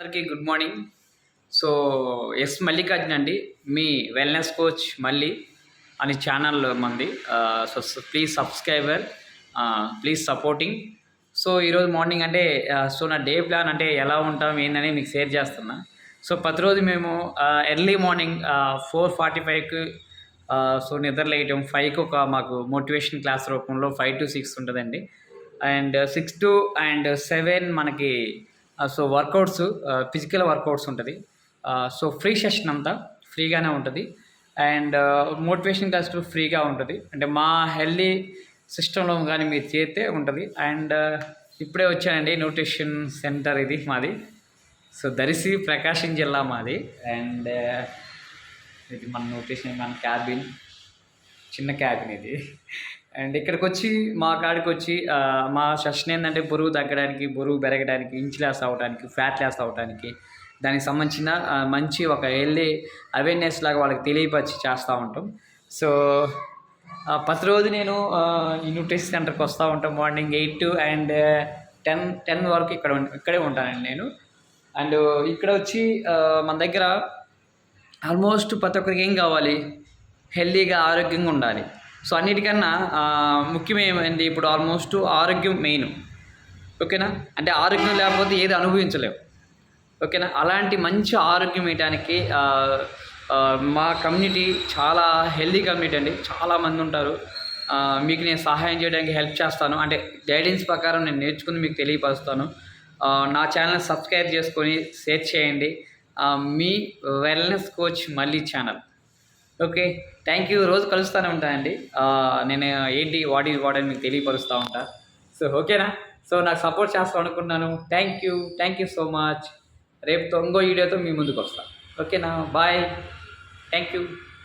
అందరికీ good morning. So, S Mallikarjuna అండి. మీ వెల్‌నెస్ కోచ్ మల్లి అని ఛానల్ మంది. Please subscriber, please supporting. So, ఈరోజు మార్నింగ్ అంటే నా డే ప్లాన్ అంటే ఎలా ఉంటాం ఏందని మీకు షేర్ చేస్తున్నా. సో, ప్రతిరోజు మేము ఎర్లీ మార్నింగ్ 4:45కి నిద్ర లేయటం, 5కి ఒక మాకు మోటివేషన్ క్లాస్ రూపంలో 5-6 ఉంటుందండి. అండ్ 6-7 మనకి వర్కౌట్స్, ఫిజికల్ వర్కౌట్స్ ఉంటుంది. ఫ్రీ సెషన్ అంతా ఫ్రీగానే ఉంటుంది. అండ్ మోటివేషన్ క్లాస్ కూడా ఫ్రీగా ఉంటుంది. అంటే మా హెల్దీ సిస్టంలో కానీ మీరు చేస్తే ఉంటుంది. అండ్ ఇప్పుడే వచ్చానండి, న్యూట్రిషన్ సెంటర్ ఇది మాది. దరిసి ప్రకాశం జిల్లా మాది. అండ్ ఇది మన న్యూట్రిషన్, మన క్యాబిన్, చిన్న క్యాబిన్ ఇది. అండ్ ఇక్కడికి వచ్చి మా కాడికి వచ్చి మా సెషన్ ఏంటంటే బరువు తగ్గడానికి, బరువు పెరగడానికి, ఇంచ్ లాస్ అవ్వడానికి, ఫ్యాట్ లాస్ అవ్వడానికి, దానికి సంబంధించిన మంచి ఒక హెల్దీ అవేర్నెస్ లాగా వాళ్ళకి తెలియపరిచి చేస్తూ ఉంటాం. సో ప్రతిరోజు నేను ఈ న్యూట్రిషన్ సెంటర్కి వస్తూ ఉంటాం. మార్నింగ్ 8 అండ్ 10 వరకు ఇక్కడే ఉంటానండి నేను. అండ్ ఇక్కడ వచ్చి మన దగ్గర ఆల్మోస్ట్ ప్రతి ఒక్కరికి ఏం కావాలి, హెల్దీగా ఆరోగ్యంగా ఉండాలి. సో అన్నిటికన్నా ముఖ్యమేమైంది, ఇప్పుడు ఆల్మోస్ట్ ఆరోగ్యం మెయిన్. ఓకేనా? అంటే ఆరోగ్యం లేకపోతే ఏది అనుభవించలేము. ఓకేనా? అలాంటి మంచి ఆరోగ్యం ఇవ్వడానికి మా కమ్యూనిటీ చాలా హెల్దీ కమ్యూనిటీ అండి. చాలామంది ఉంటారు. మీకు నేను సహాయం చేయడానికి హెల్ప్ చేస్తాను. అంటే గైడెన్స్ ప్రకారం నేను నేర్చుకుని మీకు తెలియపరుస్తాను. నా ఛానల్ సబ్స్క్రైబ్ చేసుకొని షేర్ చేయండి. మీ వెల్నెస్ కోచ్ మళ్ళీ ఛానల్. Okay, thank you. రోజు కలుస్తూనే ఉంటానండి. నేను ఏంటి వాట్ అని మీకు తెలియపరుస్తూ ఉంటా. ఓకేనా? నాకు సపోర్ట్ చేస్తాను అనుకుంటున్నాను. Thank you so much. రేపు ఇంకో వీడియోతో మీ ముందుకు వస్తాను. ఓకేనా? బాయ్. Thank you.